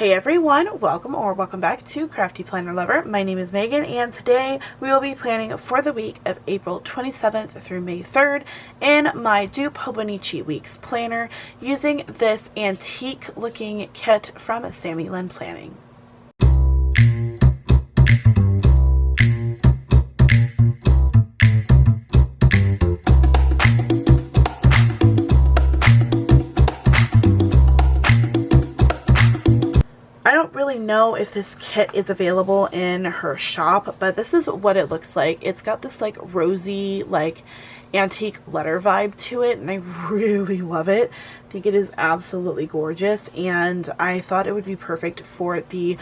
Hey everyone, welcome back to CraftyPlannerLovR. My name is Megan and today we will be planning for the week of April 27th through May 3rd in my dupe Hobonichi Weeks planner using this antique looking kit from SammyLynnPlanning. I don't really know if this kit is available in her shop, but this is what it looks like. It's got this like rosy, like antique letter vibe to it, and I really love it. I think it is absolutely gorgeous, and I thought it would be perfect for the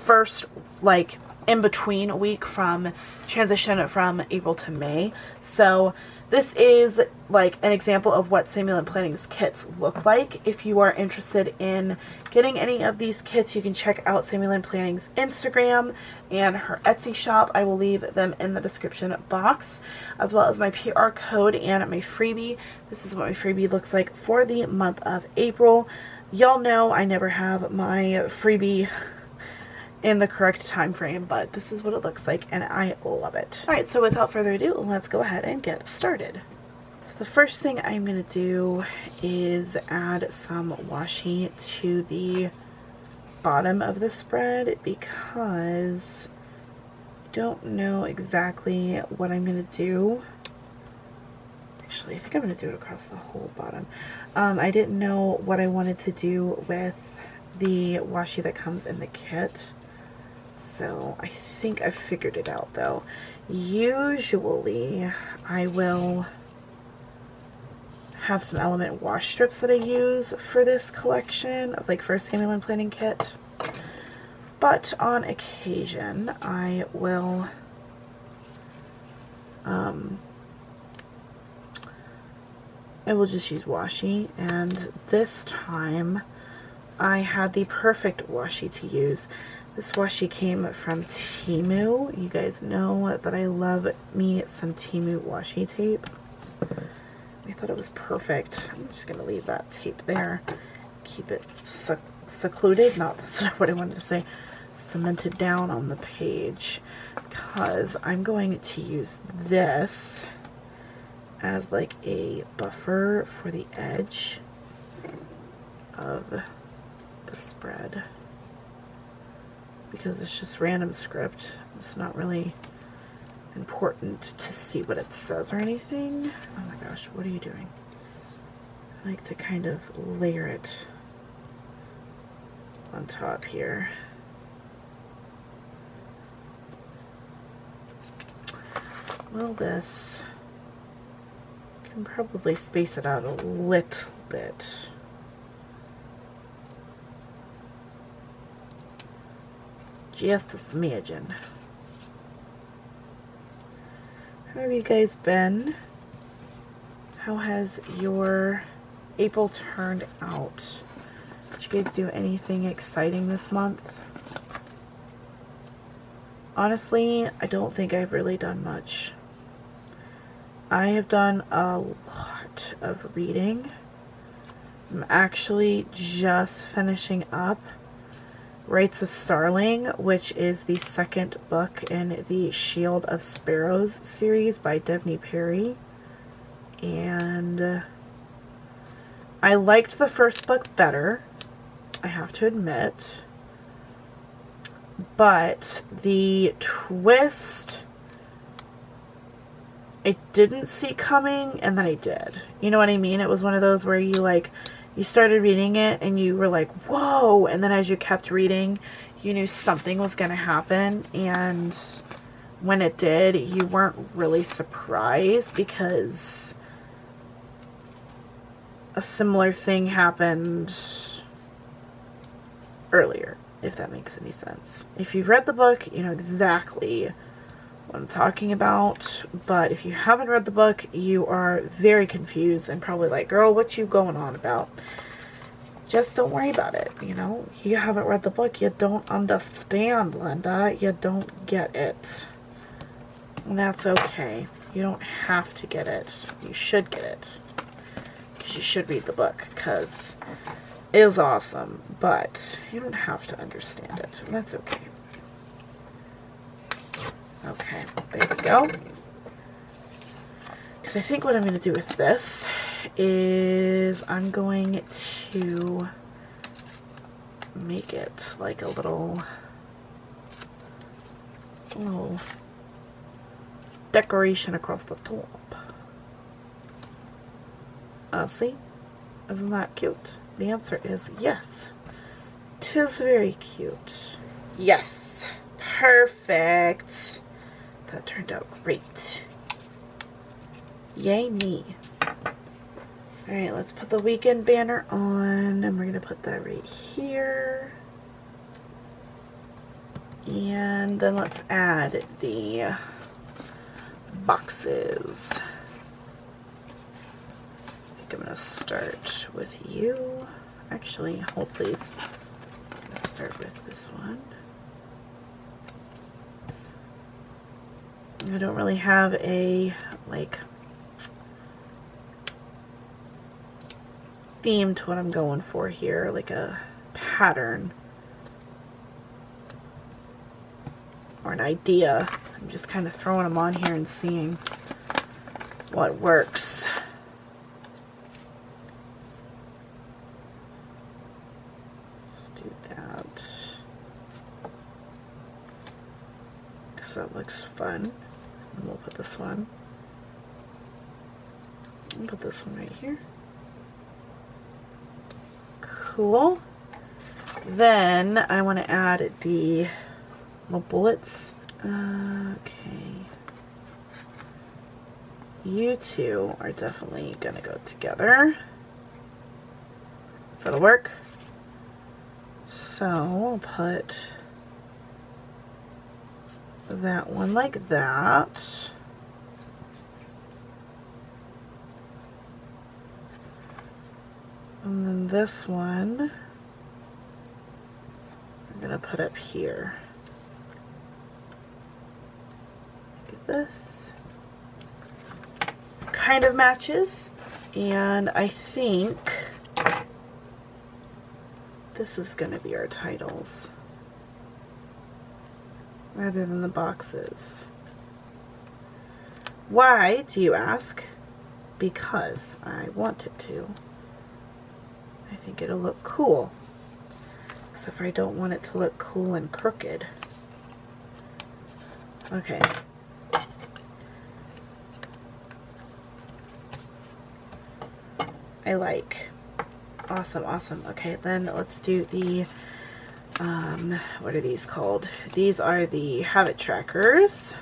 first like in between week from transition from April to May. So this is like an example of what SammyLynnPlanning's kits look like. If you are interested in getting any of these kits, you can check out SammyLynnPlanning's Instagram and her Etsy shop. I will leave them in the description box, as well as my PR code and my freebie. This is what my freebie looks like for the month of April. Y'all know I never have my freebie in the correct time frame, but this is what it looks like and I love it. Alright, so without further ado, let's go ahead and get started. So the first thing I'm going to do is add some washi to the bottom of the spread because I don't know exactly what I'm going to do. Actually, I think I'm going to do it across the whole bottom. I didn't know what I wanted to do with the washi that comes in the kit. So I think I've figured it out though. Usually I will have some element wash strips that I use for this collection of like for a SammyLynnPlanning kit. But on occasion I will just use washi, and this time I had the perfect washi to use. This washi came from Temu. You guys know that I love me some Temu washi tape. I thought it was perfect. I'm just going to leave that tape there. Keep it secluded. That's not what I wanted to say. Cemented down on the page. Because I'm going to use this as like a buffer for the edge of the spread. Because it's just random script. It's not really important to see what it says or anything. Oh my gosh, what are you doing? I like to kind of layer it on top here. Well, this can probably space it out a little bit. Just a smidgen. How have you guys been? How has your April turned out? Did you guys do anything exciting this month? Honestly, I don't think I've really done much. I have done a lot of reading. I'm actually just finishing up Rites of Starling, which is the second book in the Shield of Sparrows series by Devney Perry. And I liked the first book better, I have to admit. But the twist I didn't see coming, and then I did. You know what I mean? It was one of those where you started reading it and you were like, whoa, and then as you kept reading, you knew something was going to happen, and when it did, you weren't really surprised because a similar thing happened earlier, if that makes any sense. If you've read the book, you know exactly what I'm talking about, but if you haven't read the book, you are very confused and probably like, girl, what you going on about? Just don't worry about it, you know? You haven't read the book, you don't understand, Linda. You don't get it. And that's okay. You don't have to get it. You should get it. Because you should read the book, because is awesome, but you don't have to understand it. That's okay. Okay, there we go. Because I think what I'm going to do with this is I'm going to make it like a little decoration across the top. See? Isn't that cute? The answer is yes. 'Tis very cute. Yes. Perfect. That turned out great. Yay me. Alright, let's put the weekend banner on, and we're going to put that right here. And then let's add the boxes. I think I'm going to start with you. Actually, hold please. I'm going to start with this one. I don't really have a, like, theme to what I'm going for here, like a pattern or an idea. I'm just kind of throwing them on here and seeing what works. Just do that because that looks fun. And we'll put this one. I'll put this one right here. Cool. Then I want to add the little bullets. Okay. You two are definitely going to go together. That'll work. So I'll put that one like that. And then this one I'm going to put up here. Look at this. Kind of matches. And I think this is going to be our titles rather than the boxes. Why, do you ask? Because I want it to. I think it'll look cool. Except for I don't want it to look cool and crooked. Okay. I like. Awesome, awesome. Okay, then let's do the, what are these called? These are the habit trackers.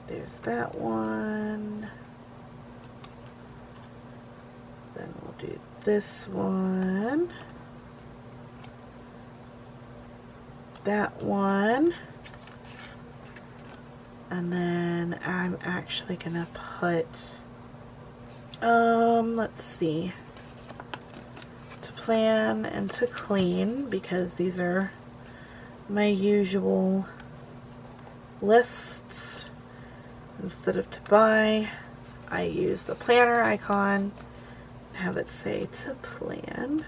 There's that one. Then we'll do this one. That one. And then I'm actually gonna put, let's see, to plan and to clean, because these are my usual lists. Instead of to buy, I use the planner icon and have it say to plan.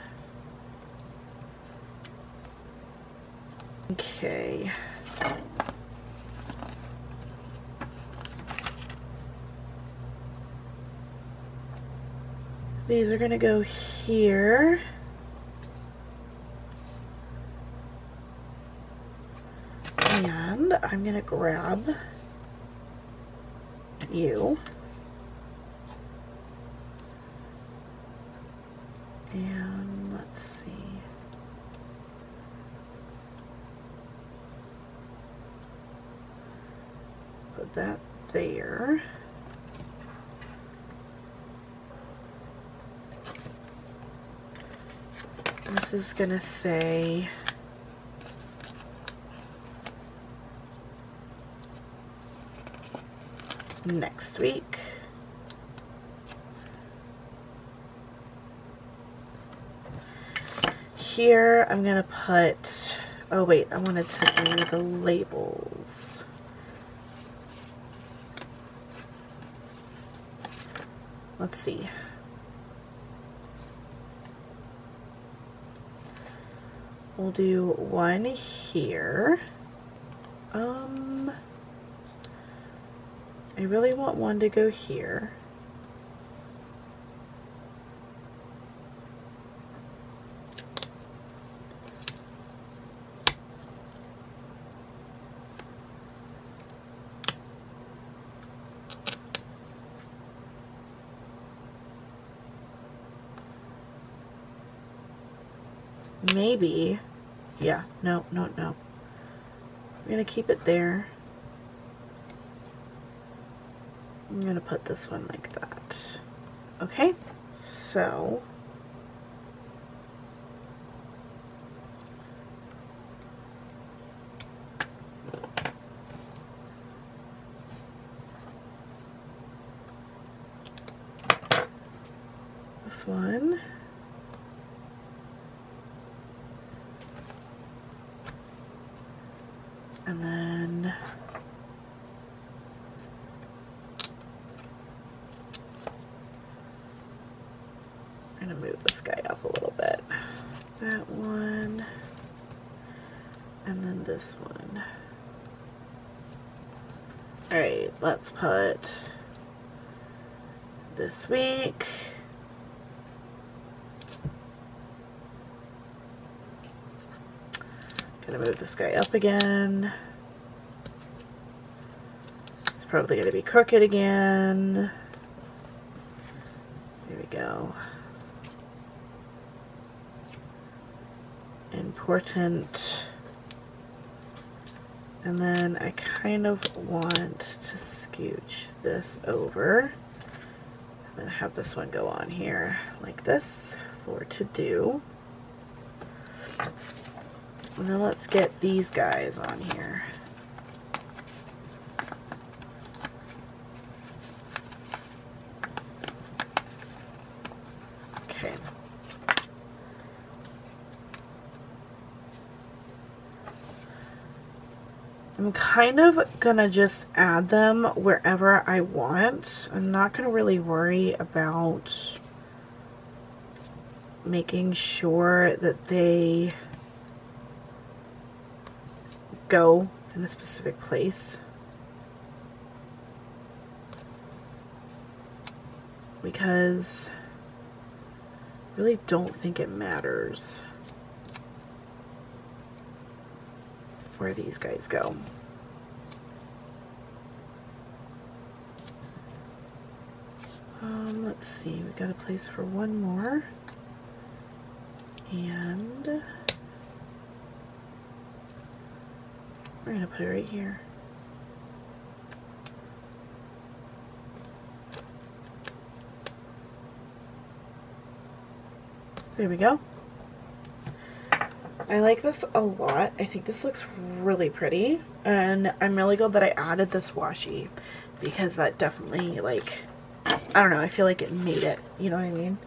Okay. These are going to go here. And I'm going to grab you. And let's see. Put that there. This is gonna say next week. Here I'm gonna put, oh wait, I wanted to do the labels. Let's see. We'll do one here. I really want one to go here. Maybe, yeah, no. We're gonna keep it there. I'm gonna put this one like that. Okay, so this one. And then I'm going to move this guy up a little bit. That one. And then this one. Alright, let's put this week. Gonna move this guy up again. It's probably gonna be crooked again. There we go. Important. And then I kind of want to scooch this over and then have this one go on here like this for to do. And then let's get these guys on here. Okay. I'm kind of gonna just add them wherever I want. I'm not gonna really worry about making sure that they go in a specific place, because I really don't think it matters where these guys go. Let's see, we got a place for one more, and we're gonna put it right here. There we go. I like this a lot. I think this looks really pretty, and I'm really glad that I added this washi, because that definitely, like, I don't know, I feel like it made it, you know what I mean?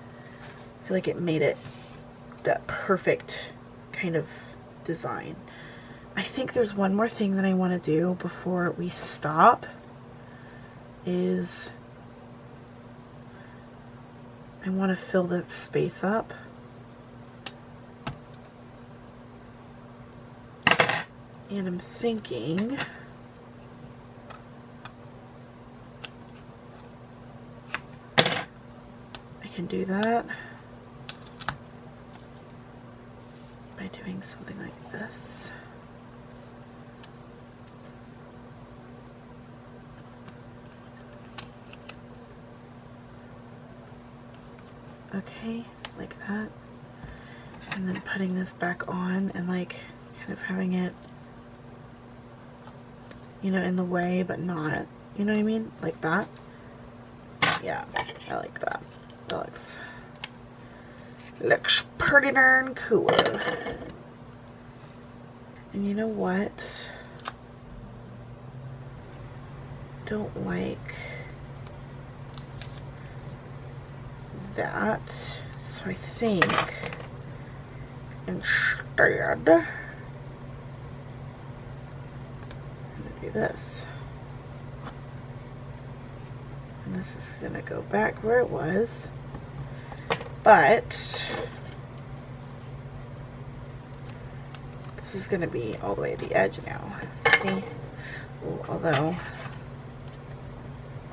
I feel like it made it that perfect kind of design. I think there's one more thing that I want to do before we stop, is I want to fill this space up. And I'm thinking I can do that by doing something like this. Okay, like that. And then putting this back on and like kind of having it, you know, in the way, but not, you know what I mean? Like that. Yeah, I like that. That looks pretty darn cool. And you know what? Don't like that. So I think instead do this, and this is going to go back where it was, but This is going to be all the way at the edge now. See? Ooh, although,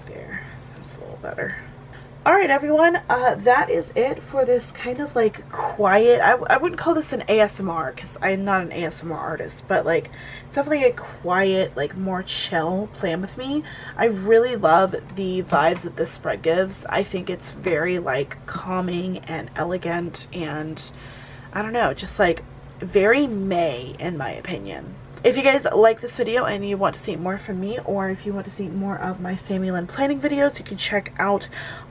there, that's a little better. Alright everyone, that is it for this kind of like quiet, I wouldn't call this an ASMR because I'm not an ASMR artist, but like it's definitely a quiet, like more chill plan with me. I really love the vibes that this spread gives. I think it's very like calming and elegant and I don't know, just like very May in my opinion. If you guys like this video and you want to see more from me, or if you want to see more of my Sammy Lynn planning videos, you can check out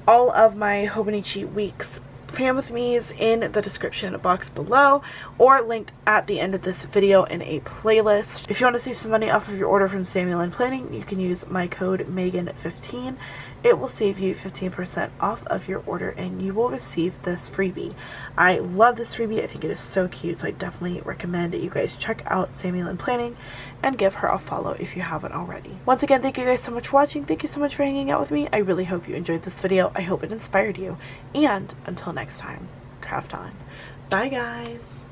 all of my Hobonichi Weeks plan with me's in the description box below, or linked at the end of this video in a playlist. If you want to save some money off of your order from Sammy Lynn Planning, you can use my code Megan15. It will save you 15% off of your order and you will receive this freebie. I love this freebie. I think it is so cute, so I definitely recommend that you guys check out Sammy Lynn Planning and give her a follow if you haven't already. Once again, thank you guys so much for watching. Thank you so much for hanging out with me. I really hope you enjoyed this video. I hope it inspired you. And until next time, craft on. Bye guys.